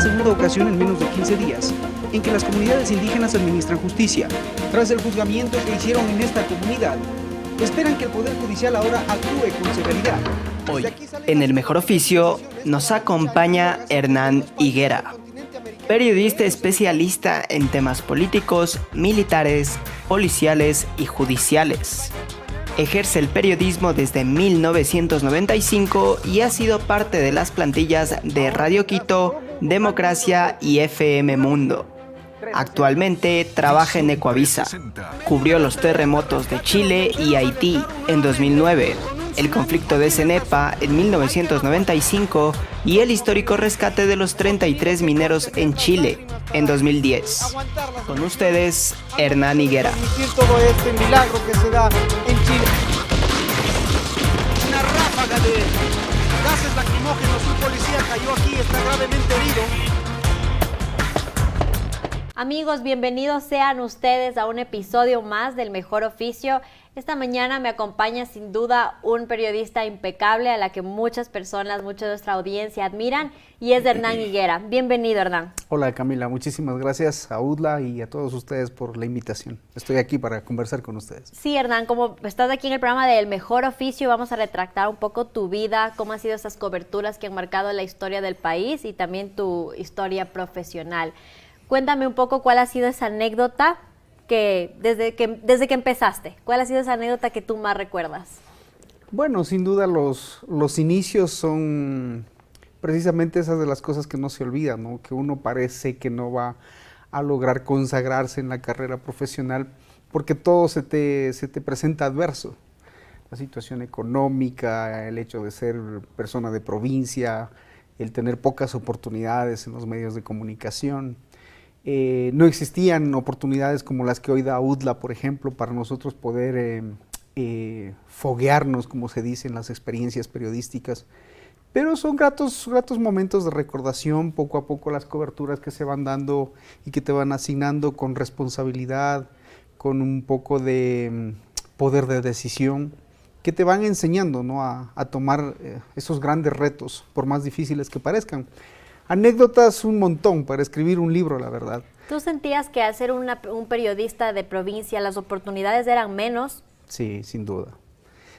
segunda ocasión en menos de 15 días en que las comunidades indígenas administran justicia. Tras el juzgamiento que hicieron en esta comunidad, esperan que el Poder Judicial ahora actúe con severidad. Hoy, en El Mejor Oficio, nos acompaña Hernán Higuera, periodista especialista en temas políticos, militares, policiales y judiciales. Ejerce el periodismo desde 1995 y ha sido parte de las plantillas de Radio Quito, Democracia y FM Mundo. Actualmente trabaja en Ecuavisa. Cubrió los terremotos de Chile y Haití en 2009, el conflicto de Cenepa en 1995 y el histórico rescate de los 33 mineros en Chile en 2010. Con ustedes, Hernán Higuera. Todo este milagro que se da en Chile. Una ráfaga de gases lacrimógenos, un policía cayó aquí, está gravemente herido. Amigos, bienvenidos sean ustedes a un episodio más del Mejor Oficio. Esta mañana me acompaña sin duda un periodista impecable a la que muchas personas, mucha de nuestra audiencia admiran, y es Hernán Higuera. Bienvenido, Hernán. Hola Camila, muchísimas gracias a UDLA y a todos ustedes por la invitación. Estoy aquí para conversar con ustedes. Sí, Hernán, como estás aquí en el programa del Mejor Oficio, vamos a retractar un poco tu vida, cómo han sido esas coberturas que han marcado la historia del país y también tu historia profesional. Cuéntame un poco cuál ha sido esa anécdota que desde que empezaste, ¿cuál ha sido esa anécdota que tú más recuerdas? Bueno, sin duda los inicios son precisamente esas de las cosas que no se olvidan, ¿no? Que uno parece que no va a lograr consagrarse en la carrera profesional porque todo se te presenta adverso. La situación económica, el hecho de ser persona de provincia, el tener pocas oportunidades en los medios de comunicación. No existían oportunidades como las que hoy da UDLA, por ejemplo, para nosotros poder foguearnos, como se dice, en las experiencias periodísticas. Pero son gratos momentos de recordación, poco a poco las coberturas que se van dando y que te van asignando con responsabilidad, con un poco de poder de decisión, que te van enseñando, ¿no? a tomar esos grandes retos, por más difíciles que parezcan. Anécdotas un montón para escribir un libro, la verdad. ¿Tú sentías que al ser un periodista de provincia las oportunidades eran menos? Sí, sin duda.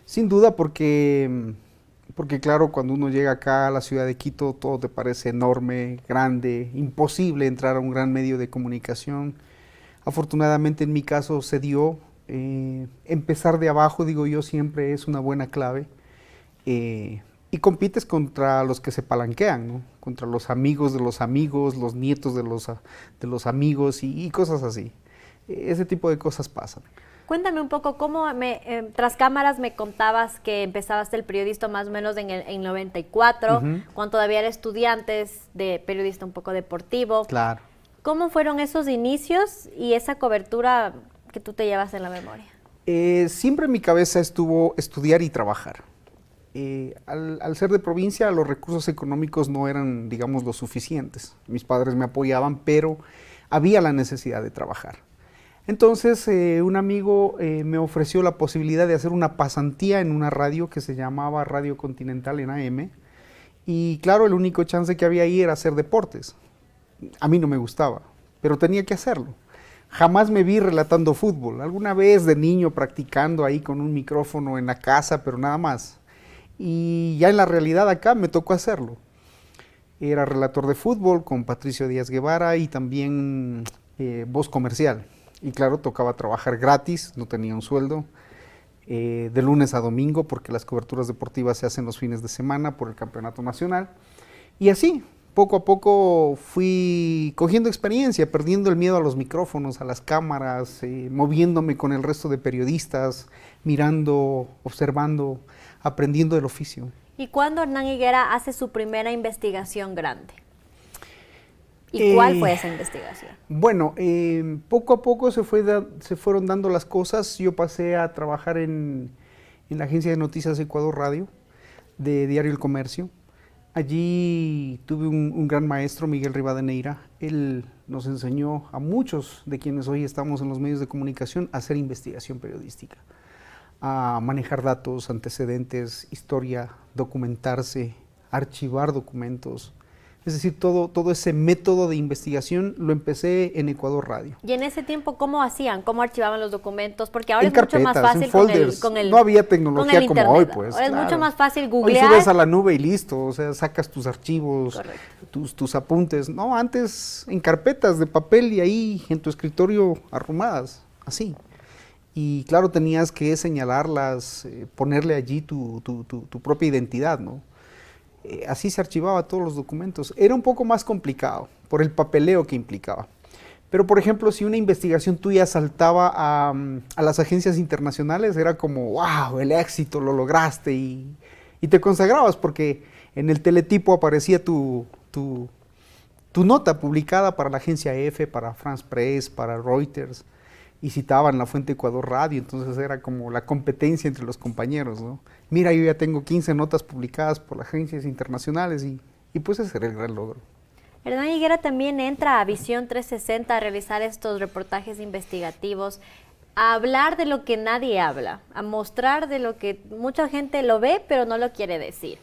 Sin duda porque claro, cuando uno llega acá a la ciudad de Quito, todo te parece enorme, grande, imposible entrar a un gran medio de comunicación. Afortunadamente en mi caso se dio. Empezar de abajo, digo yo, siempre es una buena clave. Y compites contra los que se palanquean, ¿no? Contra los amigos de los amigos, los nietos de los amigos y cosas así. Ese tipo de cosas pasan. Cuéntame un poco, cómo tras cámaras me contabas que empezabas el periodista más o menos en 94, cuando todavía eras estudiante de periodista un poco deportivo. Claro. ¿Cómo fueron esos inicios y esa cobertura que tú te llevas en la memoria? Siempre en mi cabeza estuvo estudiar y trabajar. Al ser de provincia, los recursos económicos no eran, digamos, lo suficientes. Mis padres me apoyaban, pero había la necesidad de trabajar. Entonces, un amigo me ofreció la posibilidad de hacer una pasantía en una radio que se llamaba Radio Continental en AM. Y claro, el único chance que había ahí era hacer deportes. A mí no me gustaba, pero tenía que hacerlo. Jamás me vi relatando fútbol. Alguna vez de niño practicando ahí con un micrófono en la casa, pero nada más. Y ya en la realidad acá me tocó hacerlo. Era relator de fútbol con Patricio Díaz Guevara y también voz comercial. Y claro, tocaba trabajar gratis, no tenía un sueldo, de lunes a domingo, porque las coberturas deportivas se hacen los fines de semana por el campeonato nacional. Y así, poco a poco fui cogiendo experiencia, perdiendo el miedo a los micrófonos, a las cámaras, moviéndome con el resto de periodistas, mirando, observando, aprendiendo del oficio. ¿Y cuándo Hernán Higuera hace su primera investigación grande? ¿Y cuál fue esa investigación? Bueno, poco a poco se fueron dando las cosas. Yo pasé a trabajar en la agencia de noticias Ecuador Radio, de Diario El Comercio. Allí tuve un gran maestro, Miguel Rivadeneira. Él nos enseñó a muchos de quienes hoy estamos en los medios de comunicación a hacer investigación periodística, a manejar datos, antecedentes, historia, documentarse, archivar documentos, Es decir, todo ese método de investigación lo empecé en Ecuador Radio. Y en ese tiempo, ¿cómo hacían? ¿Cómo archivaban los documentos? Porque ahora En es mucho más carpetas, fácil en folders. con el no había con tecnología el como internet. hoy, pues. Ahora es mucho claro. más fácil Hoy googlear. subes a la nube y listo, o sea, sacas tus archivos, Correcto. tus apuntes. No, antes en carpetas de papel y ahí en tu escritorio arrumadas, así. Y claro, tenías que señalarlas, ponerle allí tu propia identidad, ¿no? Así se archivaba todos los documentos. Era un poco más complicado por el papeleo que implicaba. Pero, por ejemplo, si una investigación tuya saltaba a las agencias internacionales, era como, wow, el éxito, lo lograste, y te consagrabas porque en el teletipo aparecía tu nota publicada para la agencia EFE, para France Press, para Reuters, y citaban la fuente Ecuador Radio, entonces era como la competencia entre los compañeros, ¿no? Mira, yo ya tengo 15 notas publicadas por las agencias internacionales y pues ese era el gran logro. Hernán Higuera también entra a Visión 360 a realizar estos reportajes investigativos, a hablar de lo que nadie habla, a mostrar de lo que mucha gente lo ve pero no lo quiere decir.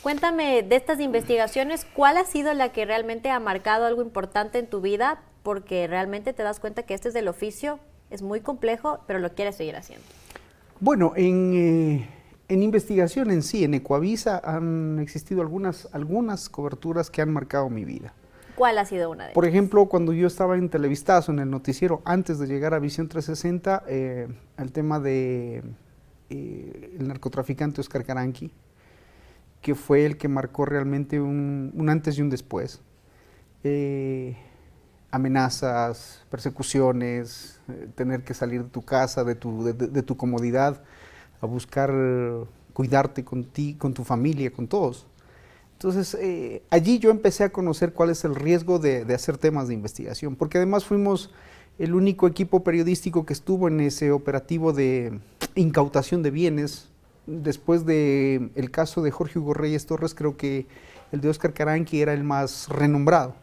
Cuéntame de estas investigaciones, ¿cuál ha sido la que realmente ha marcado algo importante en tu vida? Porque realmente te das cuenta que este es del oficio, es muy complejo, pero lo quieres seguir haciendo. Bueno, en investigación en sí, en Ecuavisa han existido algunas coberturas que han marcado mi vida. ¿Cuál ha sido una de ellas? Por ejemplo, cuando yo estaba en Televistazo, en el noticiero, antes de llegar a Visión 360, el tema de el narcotraficante Oscar Caranqui, que fue el que marcó realmente un antes y un después. Amenazas, persecuciones, tener que salir de tu casa, de tu comodidad, a buscar cuidarte con tu familia, con todos. Entonces, allí yo empecé a conocer cuál es el riesgo de hacer temas de investigación, porque además fuimos el único equipo periodístico que estuvo en ese operativo de incautación de bienes. Después del caso de Jorge Hugo Reyes Torres, creo que el de Oscar Caranqui era el más renombrado.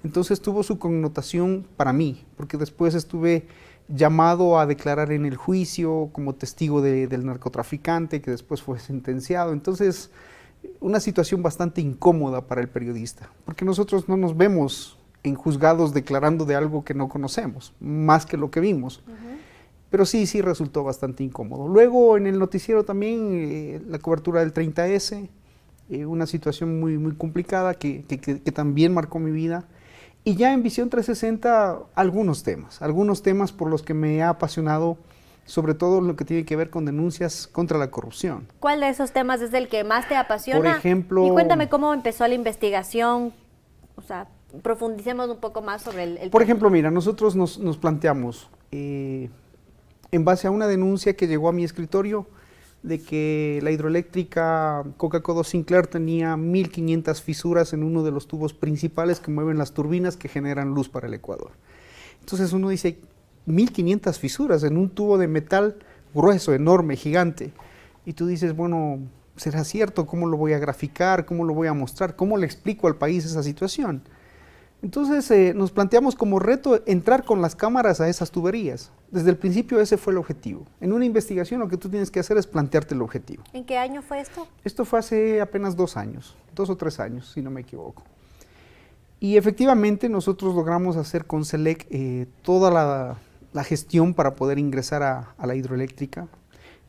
Entonces tuvo su connotación para mí, porque después estuve llamado a declarar en el juicio como testigo del narcotraficante, que después fue sentenciado. Entonces, una situación bastante incómoda para el periodista, porque nosotros no nos vemos en juzgados declarando de algo que no conocemos, más que lo que vimos. Pero sí resultó bastante incómodo. Luego en el noticiero también, la cobertura del 30S, una situación muy complicada que también marcó mi vida. Y ya en Visión 360 algunos temas por los que me ha apasionado, sobre todo lo que tiene que ver con denuncias contra la corrupción. ¿Cuál de esos temas es el que más te apasiona? Por ejemplo... Y cuéntame cómo empezó la investigación, o sea, profundicemos un poco más sobre el Por tema. ejemplo, mira, nosotros nos planteamos, en base a una denuncia que llegó a mi escritorio, de que la hidroeléctrica Coca-Cola Sinclair tenía 1.500 fisuras en uno de los tubos principales que mueven las turbinas que generan luz para el Ecuador. Entonces uno dice, 1.500 fisuras en un tubo de metal grueso, enorme, gigante. Y tú dices, bueno, ¿será cierto? ¿Cómo lo voy a graficar? ¿Cómo lo voy a mostrar? ¿Cómo le explico al país esa situación? Entonces nos planteamos como reto entrar con las cámaras a esas tuberías. Desde el principio ese fue el objetivo. En una investigación lo que tú tienes que hacer es plantearte el objetivo. ¿En qué año fue esto? Esto fue hace apenas 2 años, 2 o 3 años, si no me equivoco. Y efectivamente nosotros logramos hacer con SELEC toda la gestión para poder ingresar a la hidroeléctrica.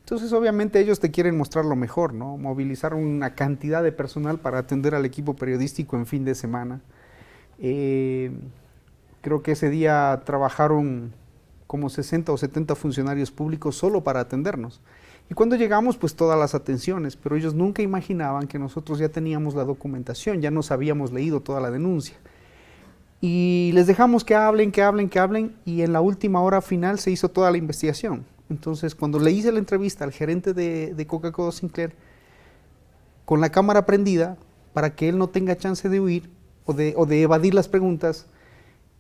Entonces obviamente ellos te quieren mostrar lo mejor, ¿no? Movilizar una cantidad de personal para atender al equipo periodístico en fin de semana. Creo que ese día trabajaron como 60 o 70 funcionarios públicos solo para atendernos. Y cuando llegamos, pues todas las atenciones, pero ellos nunca imaginaban que nosotros ya teníamos la documentación, ya nos habíamos leído toda la denuncia. Y les dejamos que hablen, y en la última hora final se hizo toda la investigación. Entonces, cuando le hice la entrevista al gerente de Coca-Cola Sinclair, con la cámara prendida, para que él no tenga chance de huir o de evadir las preguntas,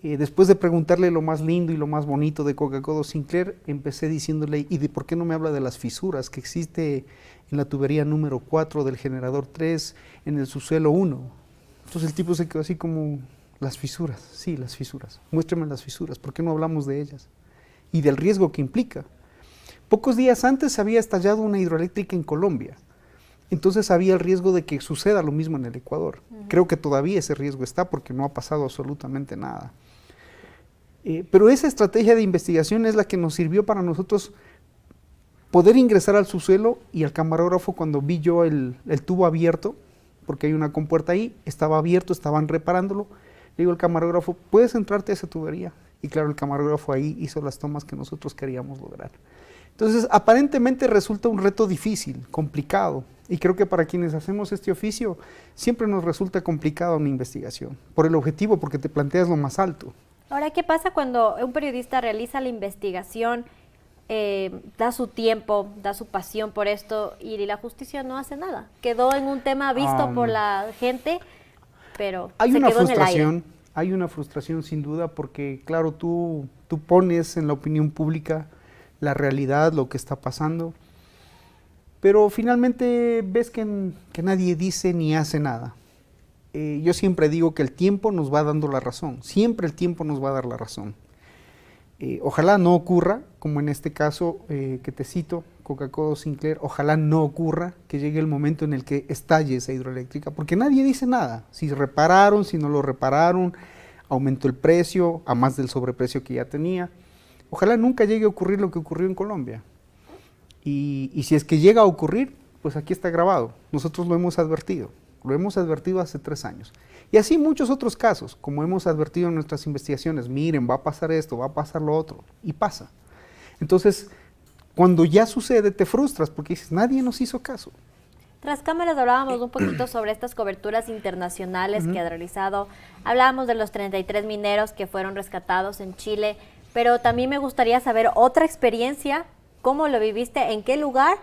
después de preguntarle lo más lindo y lo más bonito de Coca-Cola Sinclair, empecé diciéndole, ¿y de por qué no me habla de las fisuras que existe en la tubería número 4 del generador 3, en el subsuelo 1? Entonces el tipo se quedó así como, las fisuras, sí, las fisuras, muéstrame las fisuras, ¿por qué no hablamos de ellas? Y del riesgo que implica. Pocos días antes se había estallado una hidroeléctrica en Colombia, entonces había el riesgo de que suceda lo mismo en el Ecuador. Creo que todavía ese riesgo está porque no ha pasado absolutamente nada. Pero esa estrategia de investigación es la que nos sirvió para nosotros poder ingresar al subsuelo, y al camarógrafo, cuando vi yo el tubo abierto, porque hay una compuerta ahí, estaba abierto, estaban reparándolo, le digo al camarógrafo, ¿puedes entrarte a esa tubería? Y claro, el camarógrafo ahí hizo las tomas que nosotros queríamos lograr. Entonces, aparentemente resulta un reto difícil, complicado, y creo que para quienes hacemos este oficio, siempre nos resulta complicada una investigación, por el objetivo, porque te planteas lo más alto. Ahora, ¿qué pasa cuando un periodista realiza la investigación, da su tiempo, da su pasión por esto y la justicia no hace nada? Quedó en un tema visto por la gente, pero hay se una quedó frustración, en el aire. hay una frustración sin duda, porque claro, tú pones en la opinión pública la realidad, lo que está pasando, pero finalmente ves que nadie dice ni hace nada. Yo siempre digo que el tiempo nos va dando la razón, siempre el tiempo nos va a dar la razón. Ojalá no ocurra, como en este caso que te cito, Coca-Cola Sinclair, ojalá no ocurra que llegue el momento en el que estalle esa hidroeléctrica, porque nadie dice nada, si repararon, si no lo repararon, aumentó el precio a más del sobreprecio que ya tenía. Ojalá nunca llegue a ocurrir lo que ocurrió en Colombia. Y si es que llega a ocurrir, pues aquí está grabado, nosotros lo hemos advertido hace 3 años. Y así muchos otros casos, como hemos advertido en nuestras investigaciones, miren, va a pasar esto, va a pasar lo otro, y pasa. Entonces, cuando ya sucede, te frustras porque dices, nadie nos hizo caso. Tras cámaras hablábamos un poquito sobre estas coberturas internacionales que ha realizado. Hablábamos de los 33 mineros que fueron rescatados en Chile, pero también me gustaría saber otra experiencia, cómo lo viviste, en qué lugar,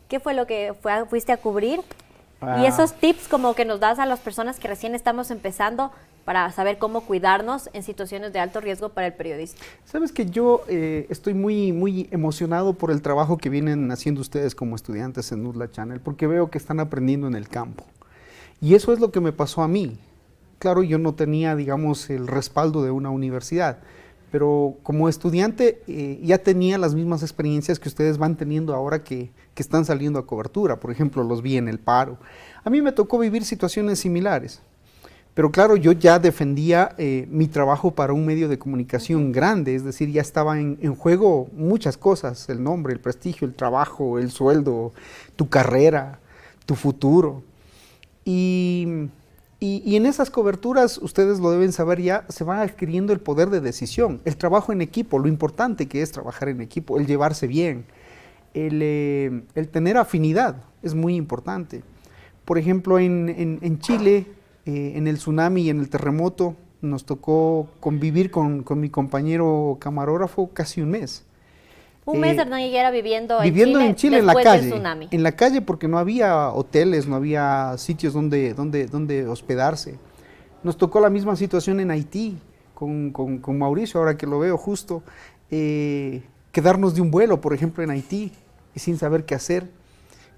qué fue lo que fuiste a cubrir. Y esos tips como que nos das a las personas que recién estamos empezando para saber cómo cuidarnos en situaciones de alto riesgo para el periodista. Sabes que yo estoy muy emocionado por el trabajo que vienen haciendo ustedes como estudiantes en UDLA Channel, porque veo que están aprendiendo en el campo. Y eso es lo que me pasó a mí. Claro, yo no tenía, digamos, el respaldo de una universidad, pero como estudiante ya tenía las mismas experiencias que ustedes van teniendo ahora que están saliendo a cobertura. Por ejemplo, los vi en el paro. A mí me tocó vivir situaciones similares, pero claro, yo ya defendía mi trabajo para un medio de comunicación grande, es decir, ya estaba en juego muchas cosas, el nombre, el prestigio, el trabajo, el sueldo, tu carrera, tu futuro. Y en esas coberturas, ustedes lo deben saber ya, se va adquiriendo el poder de decisión, el trabajo en equipo, lo importante que es trabajar en equipo, el llevarse bien, el tener afinidad, es muy importante. Por ejemplo, en Chile, en el tsunami y en el terremoto, nos tocó convivir con mi compañero camarógrafo casi un mes. Un mes Hernán Higuera viviendo en Chile, en la después del calle, tsunami. en la calle, porque no había hoteles, no había sitios donde hospedarse. Nos tocó la misma situación en Haití, con Mauricio, ahora que lo veo justo, quedarnos de un vuelo, por ejemplo, en Haití, y sin saber qué hacer.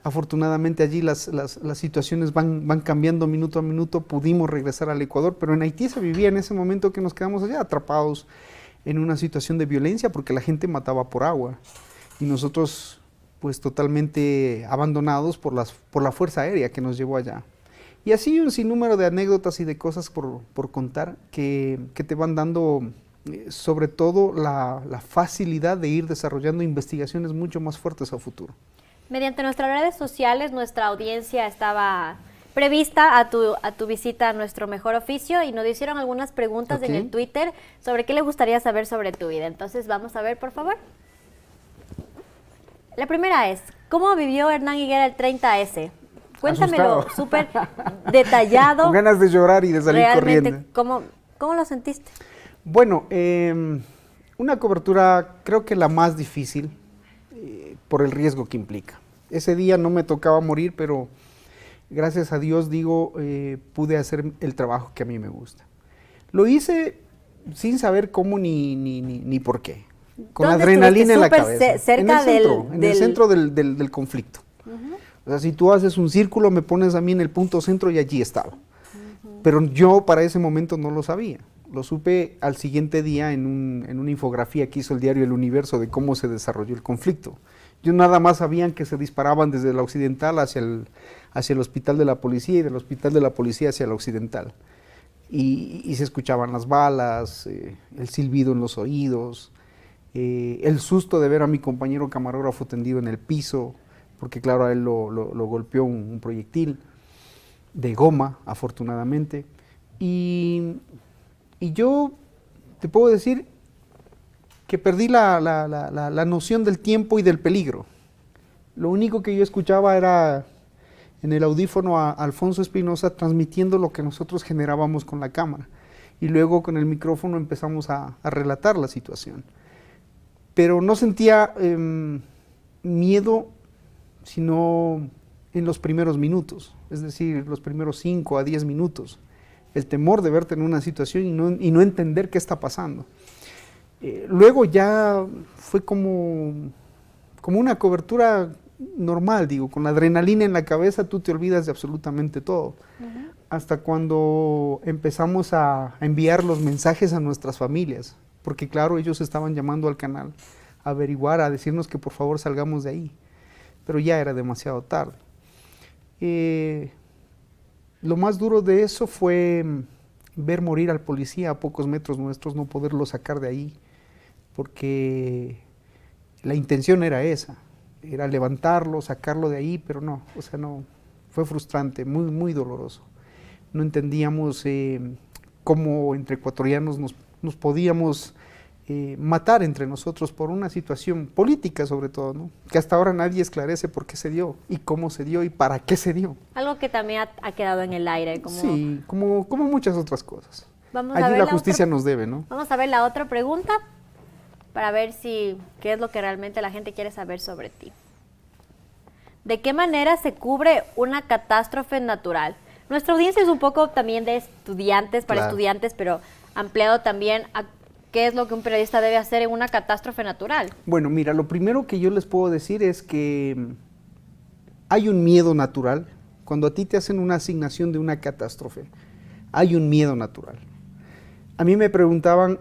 Afortunadamente allí las situaciones van cambiando minuto a minuto, pudimos regresar al Ecuador, pero en Haití se vivía en ese momento que nos quedamos allá atrapados en una situación de violencia porque la gente mataba por agua y nosotros pues totalmente abandonados por la Fuerza Aérea que nos llevó allá. Y así un sinnúmero de anécdotas y de cosas por contar que te van dando sobre todo la facilidad de ir desarrollando investigaciones mucho más fuertes a futuro. Mediante nuestras redes sociales, nuestra audiencia estaba prevista a tu visita a nuestro mejor oficio y nos hicieron algunas preguntas en el Twitter sobre qué le gustaría saber sobre tu vida. Entonces vamos a ver, por favor. La primera es, ¿cómo vivió Hernán Higuera el 30S? Cuéntamelo súper detallado. Con ganas de llorar y de salir corriendo. ¿Cómo lo sentiste? Bueno, una cobertura creo que la más difícil por el riesgo que implica. Ese día no me tocaba morir, pero gracias a Dios, pude hacer el trabajo que a mí me gusta. Lo hice sin saber cómo ni por qué. Con la adrenalina en la cabeza. Cerca en el centro del conflicto. O sea, si tú haces un círculo, me pones a mí en el punto centro y allí estaba. Pero yo para ese momento no lo sabía. Lo supe al siguiente día en una infografía que hizo el diario El Universo de cómo se desarrolló el conflicto. Yo nada más sabían que se disparaban desde la occidental hacia el hospital de la policía y del hospital de la policía hacia la occidental. Y se escuchaban las balas, el silbido en los oídos, el susto de ver a mi compañero camarógrafo tendido en el piso, porque claro, a él lo golpeó un proyectil de goma, afortunadamente. Y yo te puedo decir que perdí la noción del tiempo y del peligro. Lo único que yo escuchaba era en el audífono a Alfonso Espinosa transmitiendo lo que nosotros generábamos con la cámara. Y luego con el micrófono empezamos a relatar la situación. Pero no sentía miedo, sino en los primeros minutos, es decir, los primeros 5 a 10 minutos. El temor de verte en una situación y no entender qué está pasando. Luego ya fue como una cobertura normal, digo, con la adrenalina en la cabeza tú te olvidas de absolutamente todo. Hasta cuando empezamos a enviar los mensajes a nuestras familias, porque claro, ellos estaban llamando al canal a averiguar, a decirnos que por favor salgamos de ahí, pero ya era demasiado tarde. Lo más duro de eso fue ver morir al policía a pocos metros nuestros, no poderlo sacar de ahí, porque la intención era esa, era levantarlo, sacarlo de ahí, pero no, o sea, no, fue frustrante, muy, muy doloroso. No entendíamos cómo entre ecuatorianos nos podíamos matar entre nosotros por una situación política sobre todo, ¿no? Que hasta ahora nadie esclarece por qué se dio, y cómo se dio, y para qué se dio. Algo que también ha quedado en el aire. Sí, como muchas otras cosas. Vamos Allí a ver la justicia nos debe, ¿no? Vamos a ver la otra pregunta para ver qué es lo que realmente la gente quiere saber sobre ti. ¿De qué manera se cubre una catástrofe natural? Nuestra audiencia es un poco también de estudiantes, para Claro. estudiantes, pero ampliado también a qué es lo que un periodista debe hacer en una catástrofe natural. Bueno, mira, lo primero que yo les puedo decir es que hay un miedo natural. Cuando a ti te hacen una asignación de una catástrofe, hay un miedo natural. A mí me preguntaban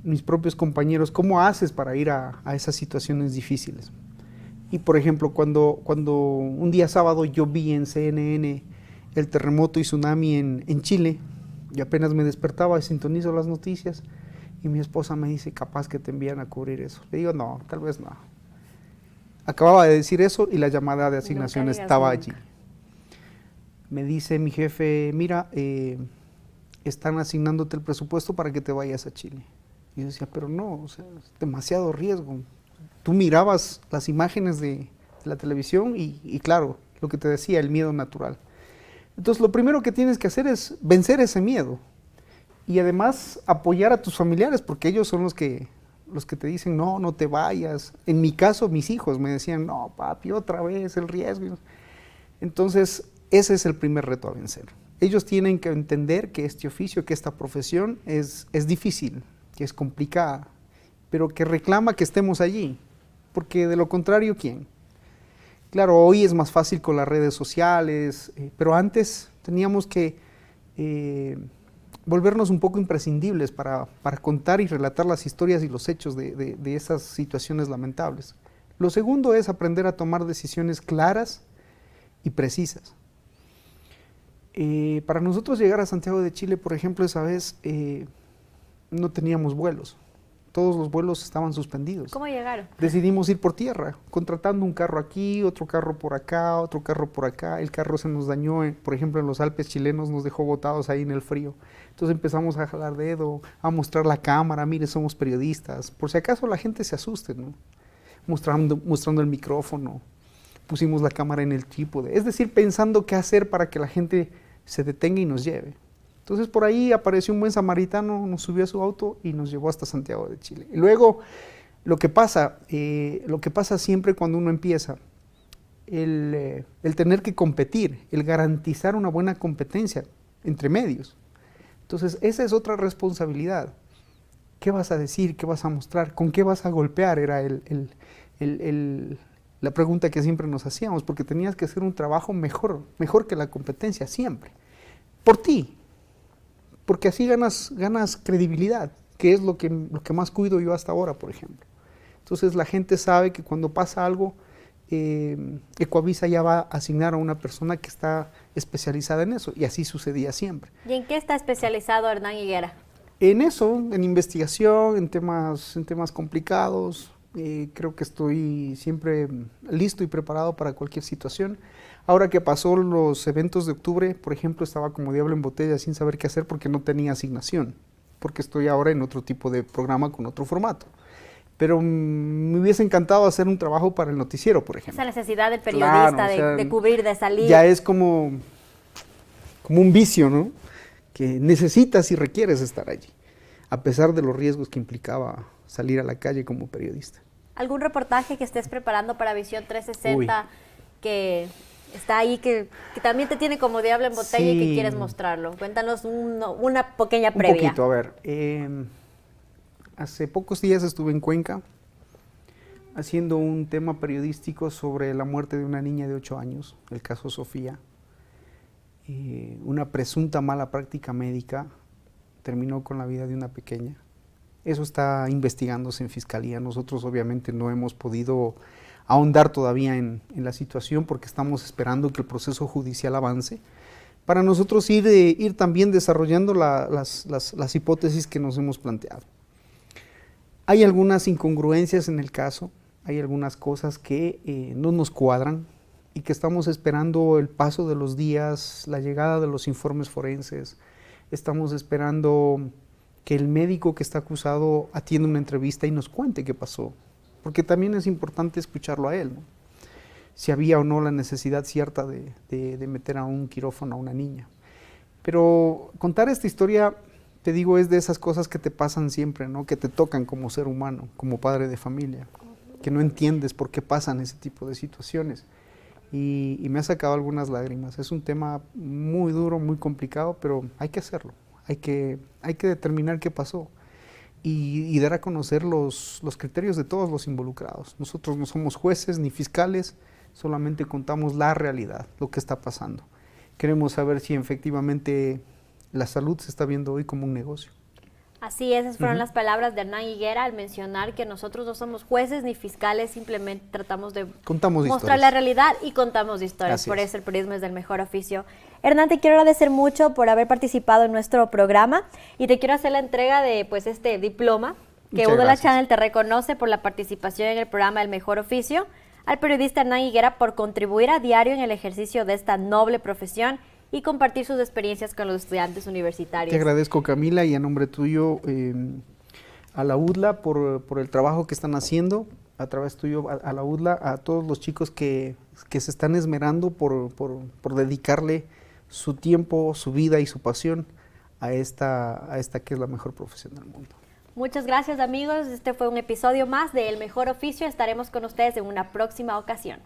mis propios compañeros, ¿cómo haces para ir a esas situaciones difíciles? Y por ejemplo, cuando un día sábado yo vi en CNN el terremoto y tsunami en Chile, y apenas me despertaba y sintonizo las noticias, y mi esposa me dice, capaz que te envían a cubrir eso. Le digo, no, tal vez no. Acababa de decir eso y la llamada de asignación Nunca digas estaba nunca. allí. Me dice mi jefe, mira, están asignándote el presupuesto para que te vayas a Chile. Y yo decía, pero no, o sea, es demasiado riesgo. Tú mirabas las imágenes de la televisión y claro, lo que te decía, el miedo natural. Entonces lo primero que tienes que hacer es vencer ese miedo y además apoyar a tus familiares, porque ellos son los que te dicen, no, no te vayas. En mi caso, mis hijos me decían, no, papi, otra vez el riesgo. Entonces, ese es el primer reto a vencer. Ellos tienen que entender que este oficio, que esta profesión es difícil, que es complicada, pero que reclama que estemos allí, porque de lo contrario, ¿quién? Claro, hoy es más fácil con las redes sociales, pero antes teníamos que volvernos un poco imprescindibles para contar y relatar las historias y los hechos de esas situaciones lamentables. Lo segundo es aprender a tomar decisiones claras y precisas. Para nosotros llegar a Santiago de Chile, por ejemplo, esa vez no teníamos vuelos. Todos los vuelos estaban suspendidos. ¿Cómo llegaron? Decidimos ir por tierra, contratando un carro aquí, otro carro por acá, otro carro por acá. El carro se nos dañó, por ejemplo, en los Alpes chilenos, nos dejó botados ahí en el frío. Entonces empezamos a jalar dedo, a mostrar la cámara, mire, somos periodistas. Por si acaso la gente se asuste, ¿no? Mostrando el micrófono, pusimos la cámara en el trípode. Es decir, pensando qué hacer para que la gente se detenga y nos lleve. Entonces por ahí apareció un buen samaritano, nos subió a su auto y nos llevó hasta Santiago de Chile. Y luego lo que pasa siempre cuando uno empieza, el tener que competir, el garantizar una buena competencia entre medios. Entonces esa es otra responsabilidad. ¿Qué vas a decir? ¿Qué vas a mostrar? ¿Con qué vas a golpear? Era la pregunta que siempre nos hacíamos, porque tenías que hacer un trabajo mejor que la competencia, siempre. Por ti. Porque así ganas credibilidad, que es lo que más cuido yo hasta ahora, por ejemplo. Entonces la gente sabe que cuando pasa algo, Ecoavisa ya va a asignar a una persona que está especializada en eso, y así sucedía siempre. ¿Y en qué está especializado Hernán Higuera? En eso, en investigación, en temas complicados. Creo que estoy siempre listo y preparado para cualquier situación. Ahora que pasó los eventos de octubre, por ejemplo, estaba como diablo en botella sin saber qué hacer porque no tenía asignación, porque estoy ahora en otro tipo de programa con otro formato. Pero me hubiese encantado hacer un trabajo para el noticiero, por ejemplo. Esa necesidad del periodista, Claro, o sea, de cubrir, de salir. Ya es como un vicio, ¿no? Que necesitas y requieres estar allí, a pesar de los riesgos que implicaba salir a la calle como periodista. ¿Algún reportaje que estés preparando para Visión 360 Uy. que está ahí, que también te tiene como diablo en botella y que Sí. quieres mostrarlo? Cuéntanos una pequeña Un previa. poquito, a ver. Hace pocos días estuve en Cuenca haciendo un tema periodístico sobre la muerte de una niña de 8 años, el caso Sofía. Una presunta mala práctica médica terminó con la vida de una pequeña. Eso está investigándose en Fiscalía. Nosotros obviamente no hemos podido ahondar todavía en la situación porque estamos esperando que el proceso judicial avance para nosotros ir también desarrollando las hipótesis que nos hemos planteado. Hay algunas incongruencias en el caso, hay algunas cosas que no nos cuadran y que estamos esperando el paso de los días, la llegada de los informes forenses. Estamos esperando que el médico que está acusado atienda una entrevista y nos cuente qué pasó, porque también es importante escucharlo a él, ¿no? Si había o no la necesidad cierta de meter a un quirófano a una niña. Pero contar esta historia, te digo, es de esas cosas que te pasan siempre, ¿no? Que te tocan como ser humano, como padre de familia, que no entiendes por qué pasan ese tipo de situaciones. Y me ha sacado algunas lágrimas. Es un tema muy duro, muy complicado, pero hay que hacerlo. Hay que determinar qué pasó y dar a conocer los criterios de todos los involucrados. Nosotros no somos jueces ni fiscales, solamente contamos la realidad, lo que está pasando. Queremos saber si efectivamente la salud se está viendo hoy como un negocio. Así es, esas fueron las palabras de Hernán Higuera al mencionar que nosotros no somos jueces ni fiscales, simplemente tratamos de Contamos mostrar historias. la realidad y contamos historias. Así Por es. eso el periodismo es del mejor oficio. Hernán, te quiero agradecer mucho por haber participado en nuestro programa y te quiero hacer la entrega de este diploma que Muchas Udola gracias. Channel te reconoce por la participación en el programa El Mejor Oficio, al periodista Hernán Higuera por contribuir a diario en el ejercicio de esta noble profesión y compartir sus experiencias con los estudiantes universitarios. Te agradezco, Camila, y a nombre tuyo a la UDLA por el trabajo que están haciendo, a través tuyo a la UDLA, a todos los chicos que se están esmerando por dedicarle su tiempo, su vida y su pasión a esta que es la mejor profesión del mundo. Muchas gracias, amigos. Este fue un episodio más de El Mejor Oficio. Estaremos con ustedes en una próxima ocasión.